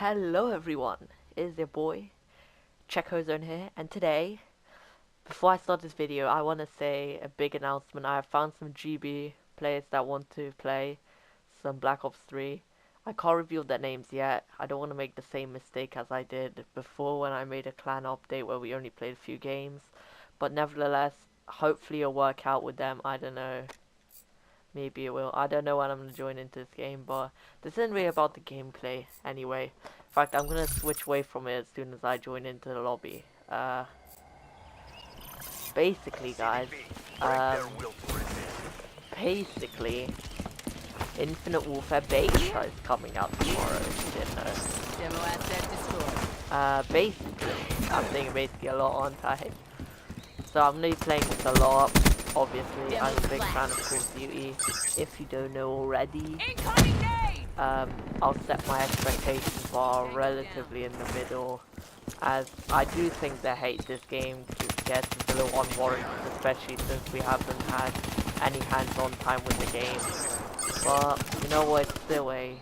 Hello everyone, it is your boy, Checkozone here, and today, before I start this video, I want to say a big announcement. I have found some GB players that want to play some Black Ops 3. I can't reveal their names yet. I don't want to make the same mistake as I did before when I made a clan update where we only played a few games. But nevertheless, hopefully it'll work out with them. I don't know. Maybe it will. I don't know when I'm going to join into this game, but this isn't really about the gameplay anyway. In fact, I'm going to switch away from it as soon as I join into the lobby. Basically, guys, basically, Infinite Warfare Beta is coming out tomorrow, if you didn't know. Basically, I'm saying basically a lot, aren't I? So I'm going to be playing this a lot. Obviously, I'm a big fan of Call of Duty. If you don't know already, I'll set my expectations bar relatively in the middle, as I do think the hate this game gets is a little unwarranted, especially since we haven't had any hands-on time with the game. But you know what? It's still a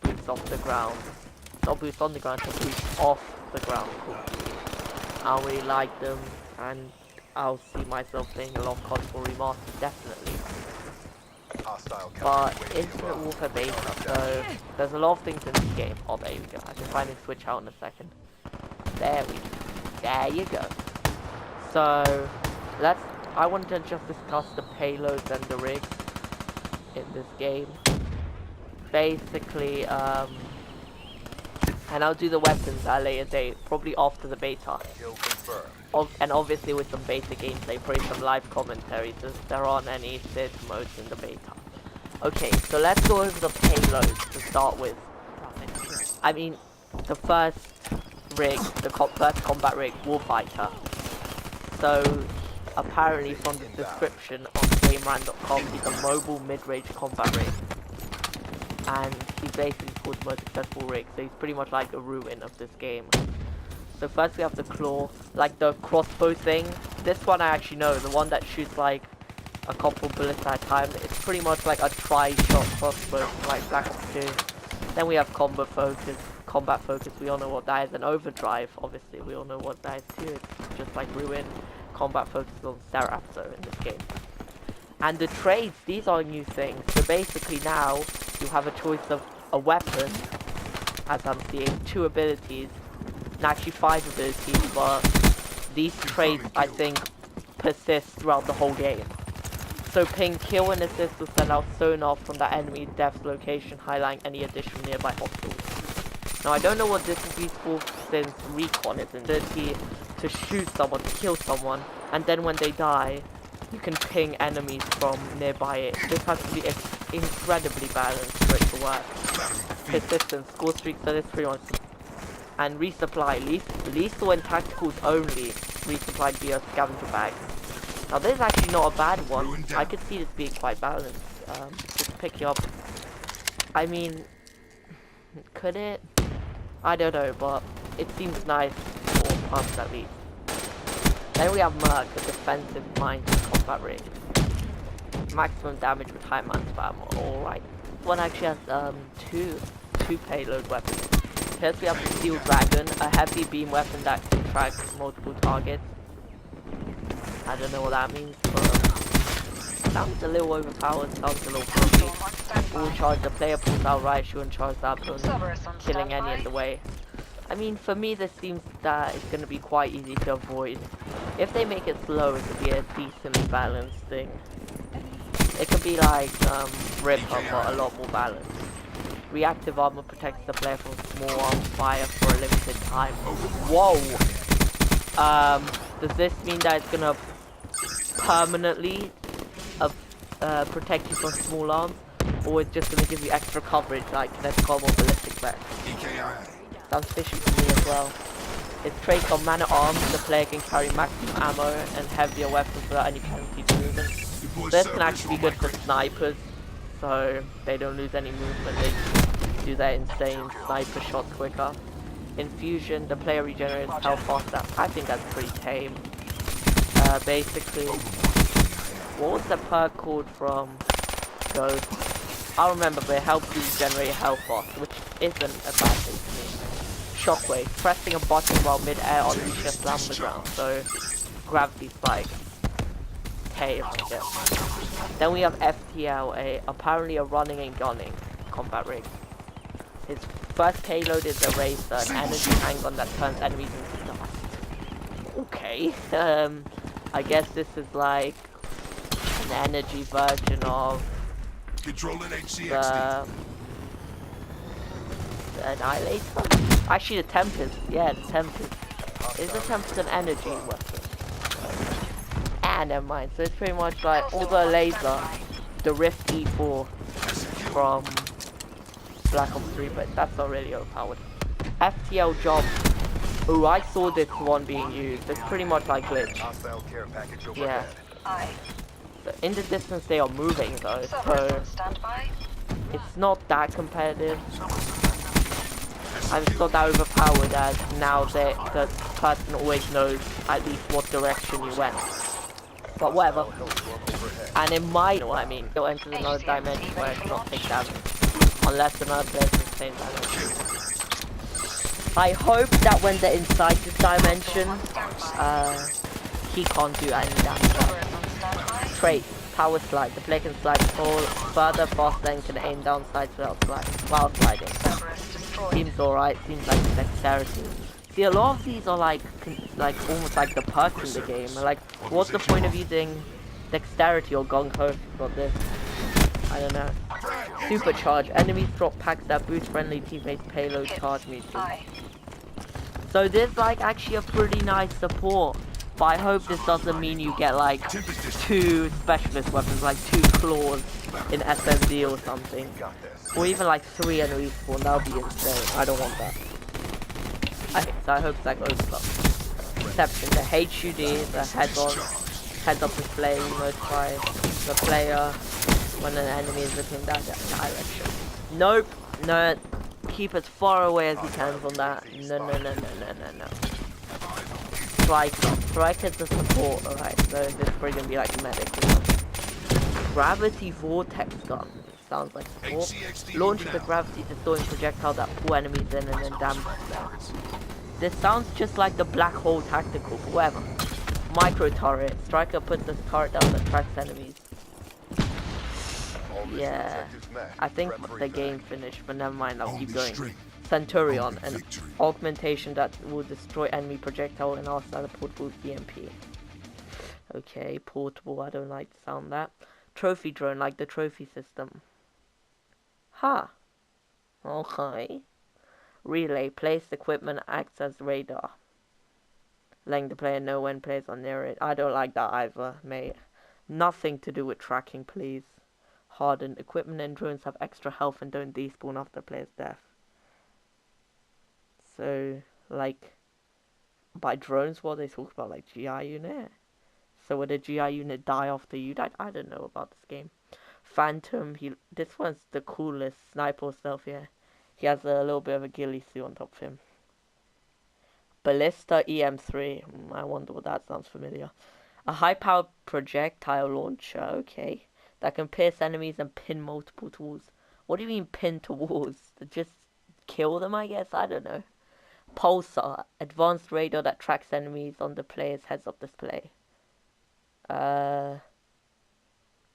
boots off the ground, not boots on the ground, but boots off the ground Call of Duty. I really like them, and I'll see myself playing a lot of console remasters, definitely. But Infinite Warfare Beta, so there's a lot of things in this game. Oh, there you go. I can finally switch out in a second. There we go. There you go. So I wanted to just discuss the payloads and the rigs in this game. Basically, and I'll do the weapons at a later date, probably after the beta. And obviously with some beta gameplay, probably some live commentary, since there aren't any sid modes in the beta. Okay, so let's go over the payloads to start with. I mean, the first rig, the first combat rig, Warfighter. So, apparently from the description on GameRant.com, he's a mobile mid-range combat rig. And he's basically called the most successful rig, so he's pretty much like a ruin of this game. So first we have the claw, like the crossbow thing. This one I actually know, the one that shoots like a couple bullets at a time. It's pretty much like a tri-shot crossbow, like Black Ops 2. Then we have combat focus, we all know what that is. And overdrive, obviously, we all know what that is too. It's just like ruin. Combat focus on Seraph in this game. And the trades, these are new things. So basically now, you have a choice of a weapon, as I'm seeing, 2 abilities, and actually 5 abilities, but these traits, I think, persist throughout the whole game. So ping, kill, and assist will send out sonar from the enemy's depth location, highlighting any additional nearby hostiles. Now I don't know what this is used for, since recon is an ability to shoot someone, to kill someone, and then when they die, you can ping enemies from nearby it. This has to be incredibly balanced for it to work. Persistence, score streak, so this pretty much. And resupply, lethal and tacticals only, resupply via scavenger bags. Now this is actually not a bad one. I could see this being quite balanced. Just pick you up. I mean, could it? I don't know, but it seems nice for pumps at least. Then we have Merc, a defensive mine combat rig. Maximum damage with high man spam. Alright. This one actually has two payload weapons. First we have the Steel Dragon, a heavy beam weapon that can track multiple targets. I don't know what that means, but sounds a little overpowered, sounds a little funky. All charge, the player pulls out right shoe and charges that opponent, killing any in the way. I mean, for me this seems that it's going to be quite easy to avoid. If they make it slow, it could be a decently balanced thing. It could be like Ripper, but a lot more balanced. Reactive armor protects the player from small arms fire for a limited time. Whoa! Does this mean that it's gonna permanently protect you from small arms? Or it's just gonna give you extra coverage like Kinetical or Ballistic Vest? Sounds fishy to me as well. It's traits on man at arms, the player can carry maximum ammo and heavier weapons without any penalty to movement. This can actually be good for snipers, so they don't lose any movement, they do their insane sniper shots quicker. Infusion, the player regenerates health faster. I think that's pretty tame. Basically, what was the perk called from Ghost? I remember, but it helps you generate health fast, which isn't a bad thing to me. Shockwave. Pressing a button while mid-air unleashes a slam on the ground, so gravity spike. Tail, I guess. Then we have FTL, apparently a running and gunning combat rig. His first payload is a racer, an energy handgun that turns enemies into dust. Okay, I guess this is like an energy version of the Annihilator? Actually the Tempest, yeah, the Tempest. Is the Tempest an energy weapon? Never mind, so it's pretty much like all the laser, the Rift E4 from Black Ops 3, but that's not really overpowered. FTL job. Oh, I saw this one being used. It's pretty much like glitch. Yeah. So in the distance they are moving though, so it's not that competitive. And it's not that overpowered as now that the person always knows at least what direction you went. But whatever. And it might, I mean, you'll enter another dimension where it's not take damage. Unless another player does the same damage. I hope that when they're inside this dimension, he can't do any damage. Trait, power slide. The player can slide further, faster, and can aim down sides without while sliding. Seems alright, seems like dexterity. See, a lot of these are like almost like the perks in the game. Like, what's the point of using dexterity or gung-ho if you've got this? I don't know. Supercharge. Enemies drop packs that boost friendly teammates' payload charge meters. So this like actually a pretty nice support. But I hope this doesn't mean you get like 2 specialist weapons, like 2 claws in SMD or something. Or even like 3 enemies spawn. That would be insane. I don't want that. So I hope that goes up. Perception. The HUD, the heads-up display, notify the player when an enemy is looking that direction. Nope. No. Keep as far away as you can from that. No. Striker is the support. Alright, so this is probably gonna be like a medic. Gravity vortex gun. Sounds like support. Launches a gravity distorting projectile that pull enemies in and then damages them. This sounds just like the black hole tactical, but whatever. Micro turret. Striker puts this turret down that tracks enemies. Yeah, I think the game finished, but never mind, I'll keep going. Centurion, an augmentation that will destroy enemy projectile and also the portable EMP. Okay, portable, I don't like the sound of that. Trophy drone, like the trophy system. Huh. Okay. Relay, placed equipment acts as radar. Letting the player know when players are near it. I don't like that either, mate. Nothing to do with tracking, please. Hardened equipment and drones have extra health and don't despawn after player's death. So, like, by drones, what they talk about, like GI unit. So would a GI unit die after you died? I don't know about this game. Phantom, this one's the coolest sniper stealth here. He has a little bit of a ghillie suit on top of him. Ballista EM3. I wonder what that sounds familiar. A high-powered projectile launcher. Okay. That can pierce enemies and pin multiple tools. What do you mean pin to walls? Just kill them, I guess? I don't know. Pulsar. Advanced radar that tracks enemies on the player's heads-up display. I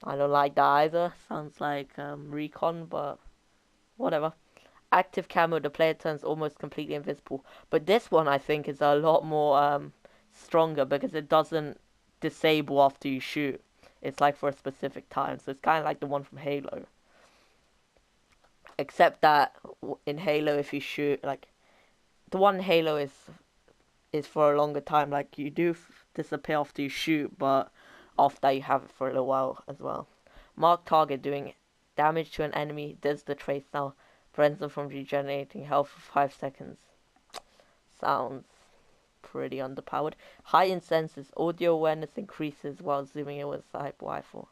don't like that either. Sounds like recon, but whatever. Active camo. The player turns almost completely invisible. But this one, I think, is a lot more stronger because it doesn't disable after you shoot. It's like for a specific time, so it's kind of like the one from Halo. Except that in Halo, if you shoot, like the one in Halo is for a longer time. Like you do disappear after you shoot, but after that you have it for a little while as well. Mark target, doing damage to an enemy. Does the trace now prevents them from regenerating health for 5 seconds. Sounds pretty underpowered. Heightened senses. Audio awareness increases while zooming in with a sniper rifle.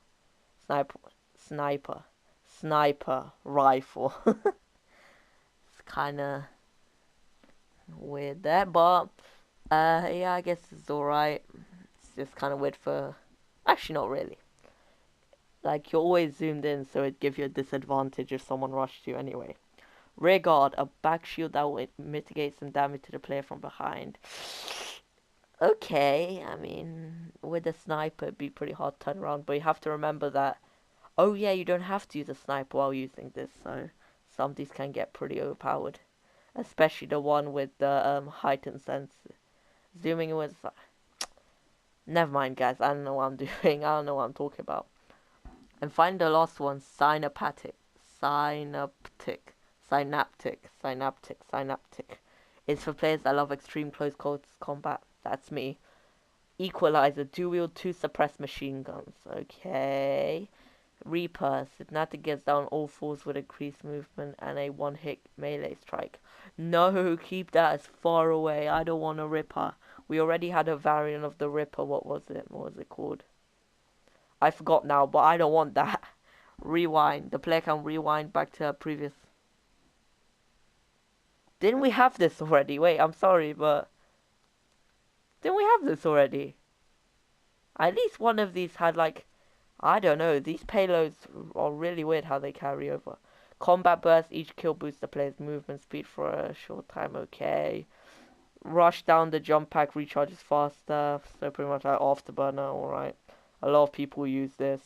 Sniper rifle. It's kind of weird there, but yeah, I guess it's alright. It's just kind of weird for... Actually, not really. Like, you're always zoomed in, so it'd give you a disadvantage if someone rushed you anyway. Rear guard, a back shield that will mitigate some damage to the player from behind. Okay, I mean, with a sniper it'd be pretty hard to turn around, but you have to remember that, oh yeah, you don't have to use a sniper while using this, so some of these can get pretty overpowered. Especially the one with the heightened sense. Zooming in was... Never mind, guys, I don't know what I'm doing, I don't know what I'm talking about. And find the last one, synaptic. Synaptic. Synaptic. Synaptic. Synaptic. It's for players that love extreme close quarters combat. That's me. Equalizer. Dual wield 2 suppressed machine guns. Okay. Reaper. Synaptic gets down all fours with increased movement and a one-hit melee strike. No, keep that as far away. I don't want a Ripper. We already had a variant of the Ripper. What was it? What was it called? I forgot now, but I don't want that. Rewind. The player can rewind back to a previous... Didn't we have this already? Wait, I'm sorry, but... Didn't we have this already? At least one of these had, like... I don't know. These payloads are really weird how they carry over. Combat burst. Each kill boosts the player's movement speed for a short time. Okay. Rush down. The jump pack recharges faster. So pretty much like afterburner. Alright. A lot of people use this.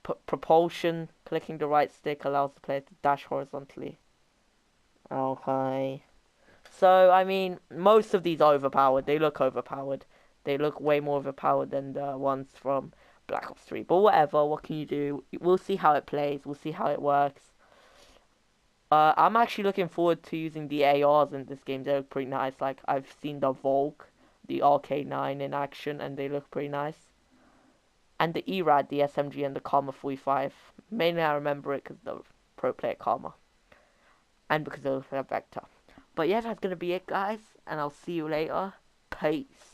Propulsion. Clicking the right stick allows the player to dash horizontally. Okay. So, I mean, most of these are overpowered. They look overpowered. They look way more overpowered than the ones from Black Ops 3. But whatever, what can you do? We'll see how it plays. We'll see how it works. I'm actually looking forward to using the ARs in this game. They look pretty nice. Like, I've seen the Volk, the RK9 in action, and they look pretty nice. And the ERAD, the SMG, and the Karma 45. Mainly I remember it because the pro player Karma. And because of the Vector. But yeah, that's going to be it, guys. And I'll see you later. Peace.